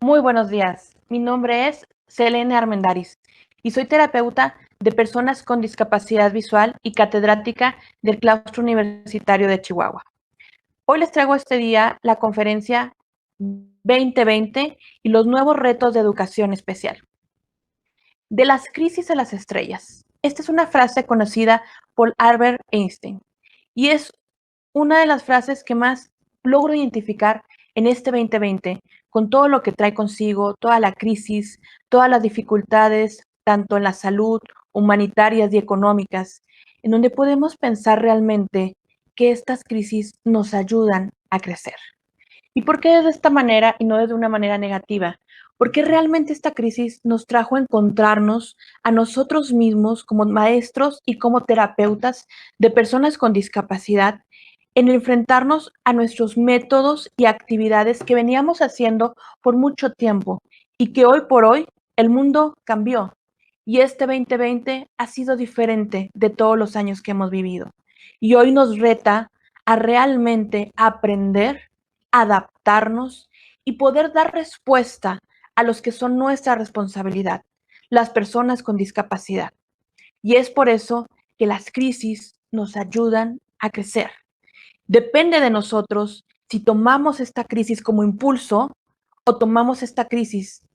Muy buenos días. Mi nombre es Selene Armendáriz y soy terapeuta de personas con discapacidad visual y catedrática del Claustro Universitario de Chihuahua. Hoy les traigo este día la conferencia 2020 y los nuevos retos de educación especial. De las crisis a las estrellas. Esta es una frase conocida por Albert Einstein y es una de las frases que más logro identificar en este 2020, con todo lo que trae consigo, toda la crisis, todas las dificultades, tanto en la salud, humanitarias y económicas, en donde podemos pensar realmente que estas crisis nos ayudan a crecer. ¿Y por qué de esta manera y no de una manera negativa? Porque realmente esta crisis nos trajo a encontrarnos a nosotros mismos como maestros y como terapeutas de personas con discapacidad en enfrentarnos a nuestros métodos y actividades que veníamos haciendo por mucho tiempo y que hoy por hoy el mundo cambió y este 2020 ha sido diferente de todos los años que hemos vivido. Y hoy nos reta a realmente aprender, adaptarnos y poder dar respuesta a los que son nuestra responsabilidad, las personas con discapacidad. Y es por eso que las crisis nos ayudan a crecer. Depende de nosotros si tomamos esta crisis como impulso o tomamos esta crisis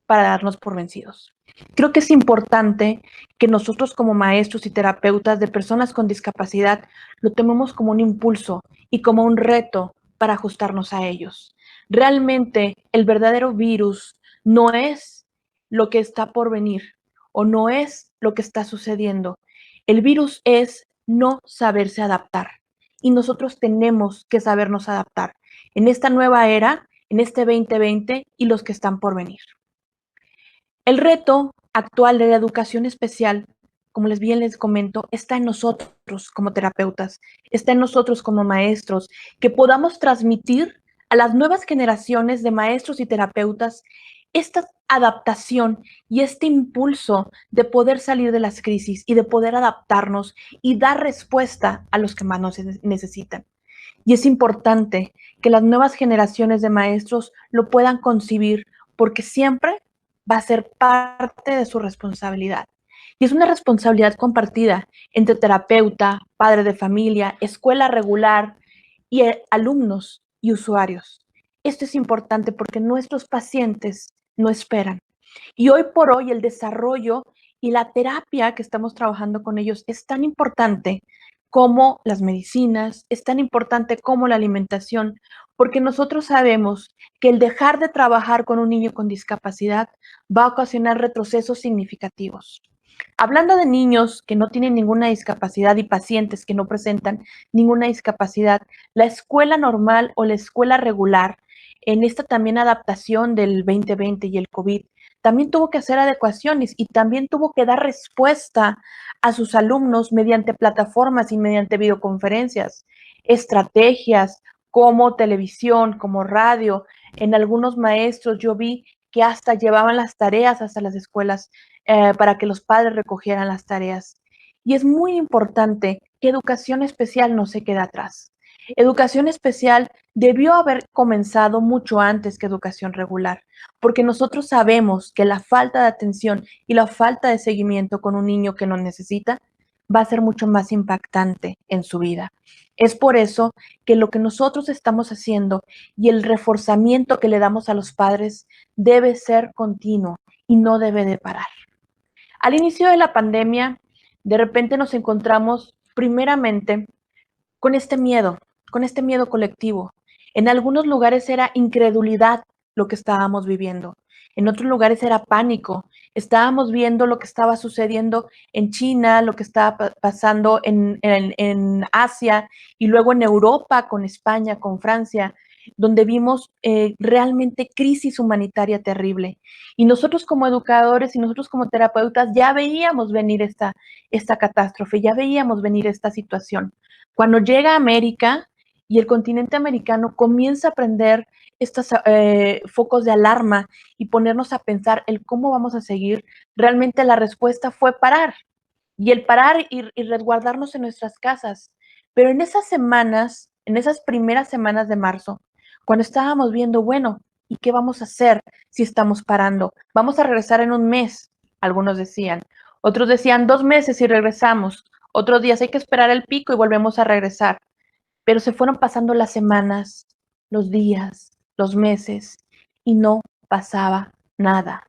para darnos por vencidos. Creo que es importante que nosotros como maestros y terapeutas de personas con discapacidad lo tomemos como un impulso y como un reto para ajustarnos a ellos. Realmente el verdadero virus no es lo que está por venir o no es lo que está sucediendo. El virus es no saberse adaptar y nosotros tenemos que sabernos adaptar en esta nueva era, en este 2020 y los que están por venir. El reto actual de la educación especial, como bien les comento, está en nosotros como terapeutas, está en nosotros como maestros, que podamos transmitir a las nuevas generaciones de maestros y terapeutas esta adaptación y este impulso de poder salir de las crisis y de poder adaptarnos y dar respuesta a los que más nos necesitan. Y es importante que las nuevas generaciones de maestros lo puedan concebir porque siempre va a ser parte de su responsabilidad. Y es una responsabilidad compartida entre terapeuta, padre de familia, escuela regular y alumnos y usuarios. Esto es importante porque nuestros pacientes no esperan. Y hoy por hoy el desarrollo y la terapia que estamos trabajando con ellos es tan importante como las medicinas, es tan importante como la alimentación, porque nosotros sabemos que el dejar de trabajar con un niño con discapacidad va a ocasionar retrocesos significativos. Hablando de niños que no tienen ninguna discapacidad y pacientes que no presentan ninguna discapacidad, la escuela normal o la escuela regular, en esta también adaptación del 2020 y el COVID, también tuvo que hacer adecuaciones y también tuvo que dar respuesta a sus alumnos mediante plataformas y mediante videoconferencias, estrategias como televisión, como radio. En algunos maestros yo vi que hasta llevaban las tareas hasta las escuelas para que los padres recogieran las tareas. Y es muy importante que educación especial no se quede atrás. Educación especial debió haber comenzado mucho antes que educación regular, porque nosotros sabemos que la falta de atención y la falta de seguimiento con un niño que lo necesita va a ser mucho más impactante en su vida. Es por eso que lo que nosotros estamos haciendo y el reforzamiento que le damos a los padres debe ser continuo y no debe de parar. Al inicio de la pandemia, de repente nos encontramos primeramente con este miedo colectivo. En algunos lugares era incredulidad lo que estábamos viviendo. En otros lugares era pánico. Estábamos viendo lo que estaba sucediendo en China, lo que estaba pasando en Asia y luego en Europa, con España, con Francia, donde vimos realmente crisis humanitaria terrible. Y nosotros como educadores y nosotros como terapeutas ya veíamos venir esta catástrofe, ya veíamos venir esta situación. Cuando llega a América y el continente americano comienza a prender estos focos de alarma y ponernos a pensar el cómo vamos a seguir, realmente la respuesta fue parar. Y el parar y resguardarnos en nuestras casas. Pero en esas semanas, en esas primeras semanas de marzo, cuando estábamos viendo, bueno, ¿Y qué vamos a hacer si estamos parando? Vamos a regresar en un mes, algunos decían. Otros decían 2 meses y regresamos. Otros días hay que esperar el pico y volvemos a regresar. Pero se fueron pasando las semanas, los días, los meses y no pasaba nada.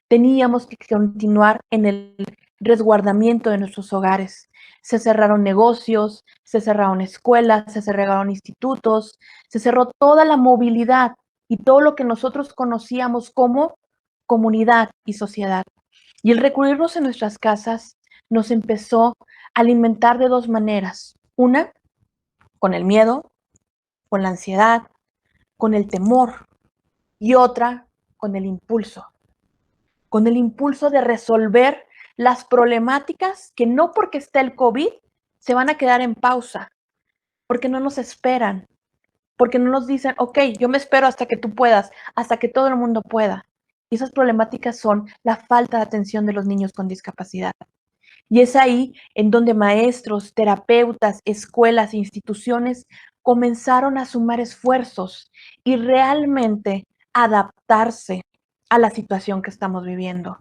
Teníamos que continuar en el resguardamiento de nuestros hogares. Se cerraron negocios, se cerraron escuelas, se cerraron institutos, se cerró toda la movilidad y todo lo que nosotros conocíamos como comunidad y sociedad. Y el recluirnos en nuestras casas nos empezó a alimentar de dos maneras. Una, con el miedo, con la ansiedad, con el temor y otra, con el impulso de resolver las problemáticas que no porque esté el COVID se van a quedar en pausa, porque no nos esperan, porque no nos dicen, ok, yo me espero hasta que tú puedas, hasta que todo el mundo pueda. Y esas problemáticas son la falta de atención de los niños con discapacidad. Y es ahí en donde maestros, terapeutas, escuelas e instituciones comenzaron a sumar esfuerzos y realmente adaptarse a la situación que estamos viviendo.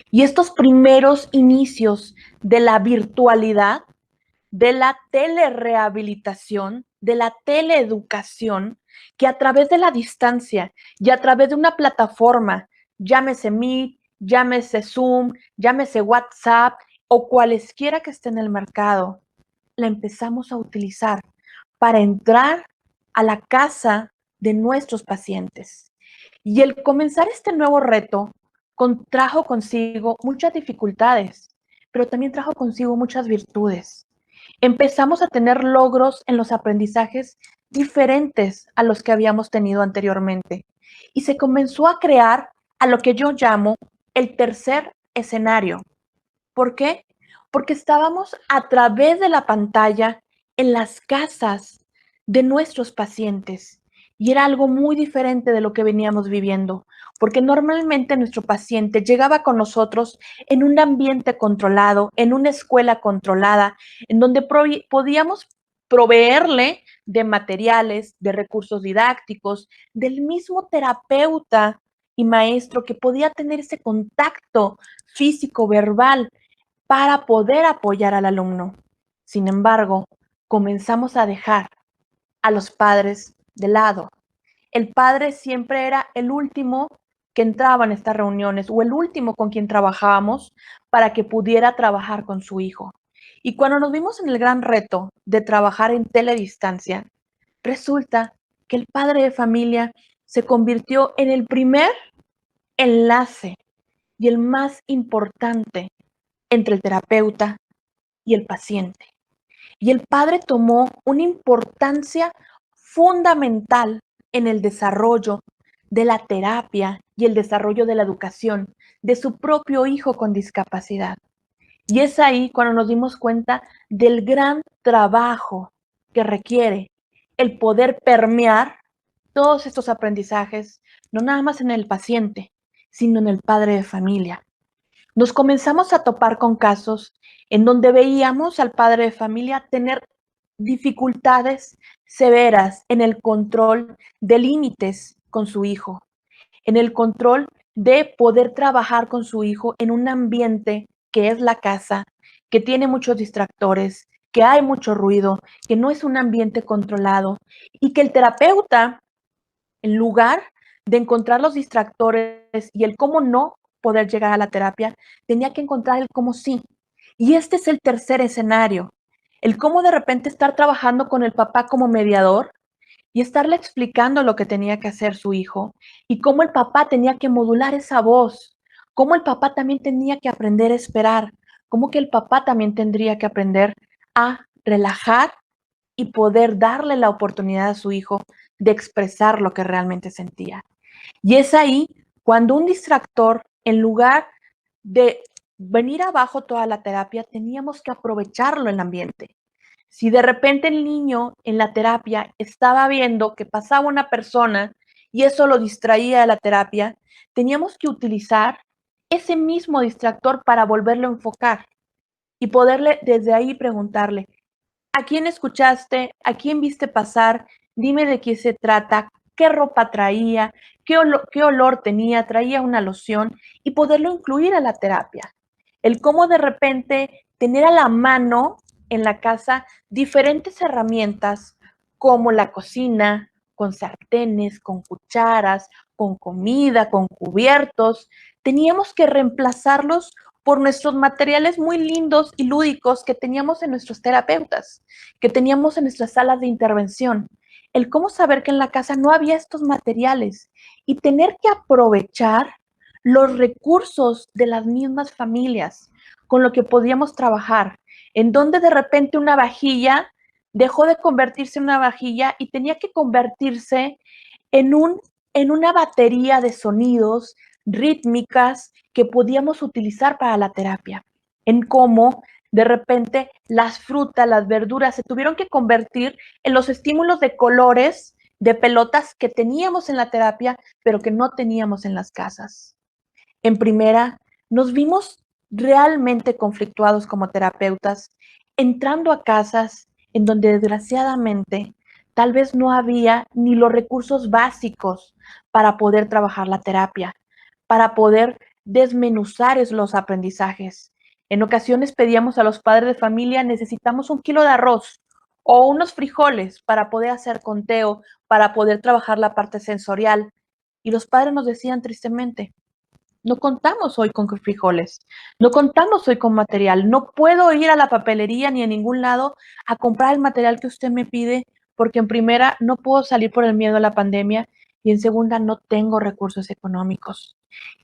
Y estos primeros inicios de la virtualidad, de la telerehabilitación, de la teleeducación, que a través de la distancia y a través de una plataforma, llámese Meet, llámese Zoom, llámese WhatsApp o cualesquiera que esté en el mercado, la empezamos a utilizar para entrar a la casa de nuestros pacientes. Y el comenzar este nuevo reto trajo consigo muchas dificultades, pero también trajo consigo muchas virtudes. Empezamos a tener logros en los aprendizajes diferentes a los que habíamos tenido anteriormente. Y se comenzó a crear a lo que yo llamo el tercer escenario. ¿Por qué? Porque estábamos a través de la pantalla en las casas de nuestros pacientes y era algo muy diferente de lo que veníamos viviendo, porque normalmente nuestro paciente llegaba con nosotros en un ambiente controlado, en una escuela controlada, en donde podíamos proveerle de materiales, de recursos didácticos, del mismo terapeuta y maestro que podía tener ese contacto físico, verbal, para poder apoyar al alumno. Sin embargo, comenzamos a dejar a los padres de lado. El padre siempre era el último que entraba en estas reuniones o el último con quien trabajábamos para que pudiera trabajar con su hijo. Y cuando nos vimos en el gran reto de trabajar en teledistancia, resulta que el padre de familia se convirtió en el primer enlace y el más importante entre el terapeuta y el paciente. Y el padre tomó una importancia fundamental en el desarrollo de la terapia y el desarrollo de la educación de su propio hijo con discapacidad. Y es ahí cuando nos dimos cuenta del gran trabajo que requiere el poder permear todos estos aprendizajes, no nada más en el paciente, sino en el padre de familia. Nos comenzamos a topar con casos en donde veíamos al padre de familia tener dificultades severas en el control de límites con su hijo, en el control de poder trabajar con su hijo en un ambiente que es la casa, que tiene muchos distractores, que hay mucho ruido, que no es un ambiente controlado y que el terapeuta, en lugar de encontrar los distractores y el cómo no poder llegar a la terapia, tenía que encontrar el cómo sí. Y este es el tercer escenario, el cómo de repente estar trabajando con el papá como mediador y estarle explicando lo que tenía que hacer su hijo y cómo el papá tenía que modular esa voz, cómo el papá también tenía que aprender a esperar, cómo que el papá también tendría que aprender a relajar y poder darle la oportunidad a su hijo de expresar lo que realmente sentía. Y es ahí cuando un distractor, en lugar de venir abajo toda la terapia, teníamos que aprovecharlo en el ambiente. Si de repente el niño en la terapia estaba viendo que pasaba una persona y eso lo distraía de la terapia, teníamos que utilizar ese mismo distractor para volverlo a enfocar y poderle desde ahí preguntarle, ¿a quién escuchaste? ¿A quién viste pasar? Dime de qué se trata. qué ropa traía, qué olor tenía, traía una loción y poderlo incluir a la terapia. El cómo de repente tener a la mano en la casa diferentes herramientas como la cocina, con sartenes, con cucharas, con comida, con cubiertos. Teníamos que reemplazarlos por nuestros materiales muy lindos y lúdicos que teníamos en nuestros terapeutas, que teníamos en nuestras salas de intervención. El cómo saber que en la casa no había estos materiales y tener que aprovechar los recursos de las mismas familias con lo que podíamos trabajar, en donde de repente una vajilla dejó de convertirse en una vajilla y tenía que convertirse en, en una batería de sonidos rítmicas que podíamos utilizar para la terapia, en cómo de repente las frutas, las verduras se tuvieron que convertir en los estímulos de colores de pelotas que teníamos en la terapia, pero que no teníamos en las casas. En primera, nos vimos realmente conflictuados como terapeutas, entrando a casas en donde desgraciadamente tal vez no había ni los recursos básicos para poder trabajar la terapia, para poder desmenuzar los aprendizajes. En ocasiones pedíamos a los padres de familia, necesitamos 1 kilo de arroz o unos frijoles para poder hacer conteo, para poder trabajar la parte sensorial. Y los padres nos decían tristemente, no contamos hoy con frijoles, no contamos hoy con material, no puedo ir a la papelería ni a ningún lado a comprar el material que usted me pide porque en primera no puedo salir por el miedo a la pandemia y en segunda no tengo recursos económicos.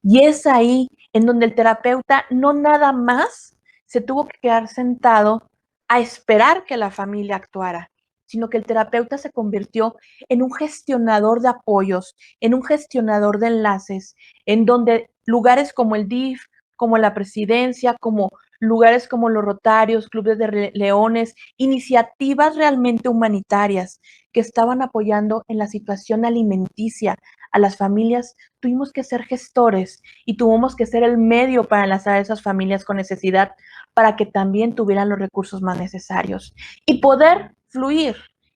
Y es ahí en donde el terapeuta no nada más se tuvo que quedar sentado a esperar que la familia actuara, sino que el terapeuta se convirtió en un gestionador de apoyos, en un gestionador de enlaces, en donde lugares como el DIF, como la presidencia, como lugares como los Rotarios, clubes de leones, iniciativas realmente humanitarias que estaban apoyando en la situación alimenticia a las familias, tuvimos que ser gestores y tuvimos que ser el medio para enlazar a esas familias con necesidad para que también tuvieran los recursos más necesarios y poder fluir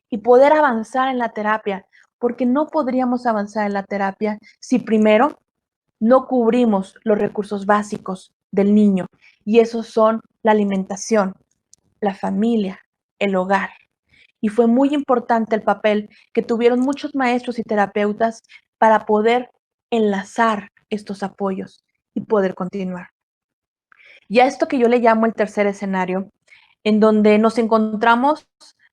y poder avanzar en la terapia, porque no podríamos avanzar en la terapia si primero no cubrimos los recursos básicos del niño, y esos son la alimentación, la familia, el hogar. Y fue muy importante el papel que tuvieron muchos maestros y terapeutas para poder enlazar estos apoyos y poder continuar. Y a esto que yo le llamo el tercer escenario, en donde nos encontramos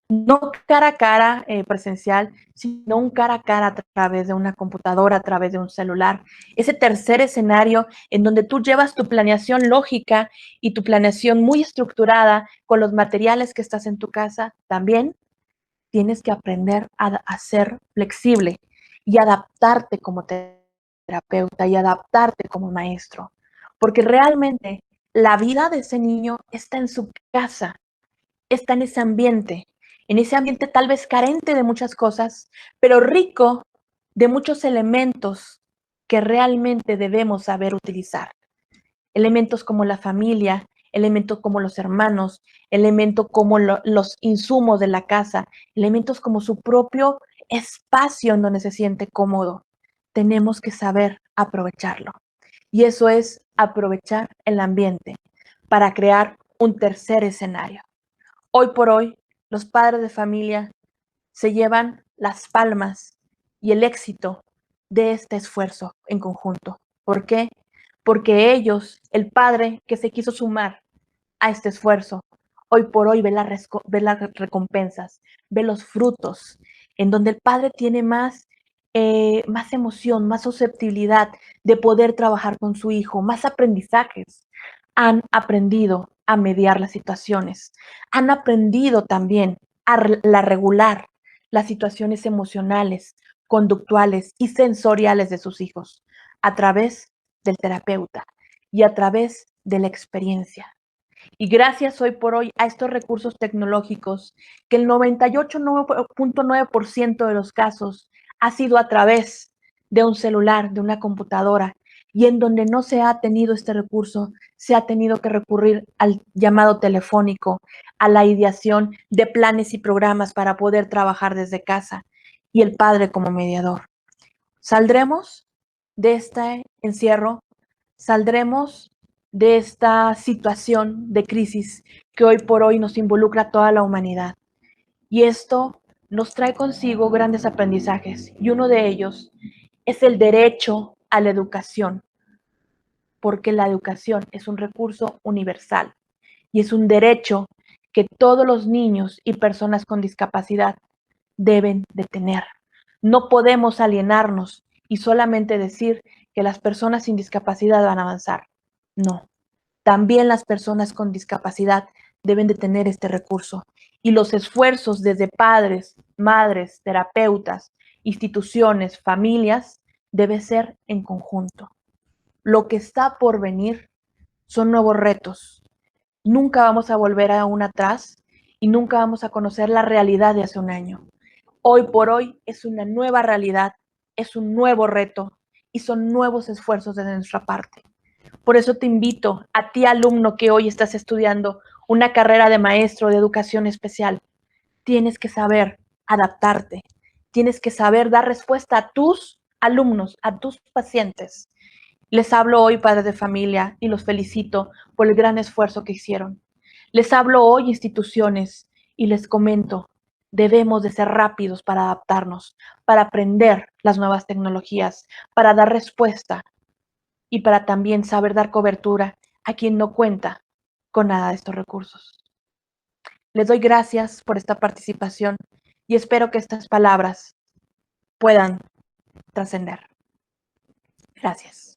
no cara a cara presencial, sino un cara a cara a través de una computadora, a través de un celular. Ese tercer escenario en donde tú llevas tu planeación lógica y tu planeación muy estructurada con los materiales que estás en tu casa, también tienes que aprender a ser flexible y adaptarte como terapeuta y adaptarte como maestro. Porque realmente la vida de ese niño está en su casa, está en ese ambiente tal vez carente de muchas cosas, pero rico de muchos elementos que realmente debemos saber utilizar. Elementos como la familia, elementos como los hermanos, elementos como los insumos de la casa, elementos como su propio espacio en donde se siente cómodo. Tenemos que saber aprovecharlo. Y eso es aprovechar el ambiente para crear un tercer escenario. Hoy por hoy, los padres de familia se llevan las palmas y el éxito de este esfuerzo en conjunto. ¿Por qué? Porque ellos, el padre que se quiso sumar a este esfuerzo, hoy por hoy ve las recompensas, ve los frutos, en donde el padre tiene más emoción, más susceptibilidad de poder trabajar con su hijo, más aprendizajes. Han aprendido a mediar las situaciones, han aprendido también a regular las situaciones emocionales, conductuales y sensoriales de sus hijos a través del terapeuta y a través de la experiencia. Y gracias hoy por hoy a estos recursos tecnológicos, que el 98.9% de los casos ha sido a través de un celular, de una computadora, y en donde no se ha tenido este recurso, se ha tenido que recurrir al llamado telefónico, a la ideación de planes y programas para poder trabajar desde casa, y el padre como mediador. Saldremos de este encierro, saldremos de esta situación de crisis que hoy por hoy nos involucra a toda la humanidad. Y esto nos trae consigo grandes aprendizajes, y uno de ellos es el derecho a la educación, porque la educación es un recurso universal y es un derecho que todos los niños y personas con discapacidad deben de tener. No podemos alienarnos y solamente decir que las personas sin discapacidad van a avanzar. No, también las personas con discapacidad deben de tener este recurso. Y los esfuerzos desde padres, madres, terapeutas, instituciones, familias, debe ser en conjunto. Lo que está por venir son nuevos retos. Nunca vamos a volver aún atrás y nunca vamos a conocer la realidad de hace un año. Hoy por hoy es una nueva realidad, es un nuevo reto y son nuevos esfuerzos de nuestra parte. Por eso te invito a ti, alumno, que hoy estás estudiando una carrera de maestro de educación especial. Tienes que saber adaptarte, tienes que saber dar respuesta a tus alumnos, a tus pacientes. Les hablo hoy, padres de familia, y los felicito por el gran esfuerzo que hicieron. Les hablo hoy, instituciones, y les comento, debemos de ser rápidos para adaptarnos, para aprender las nuevas tecnologías, para dar respuesta y para también saber dar cobertura a quien no cuenta con nada de estos recursos. Les doy gracias por esta participación y espero que estas palabras puedan trascender. Gracias.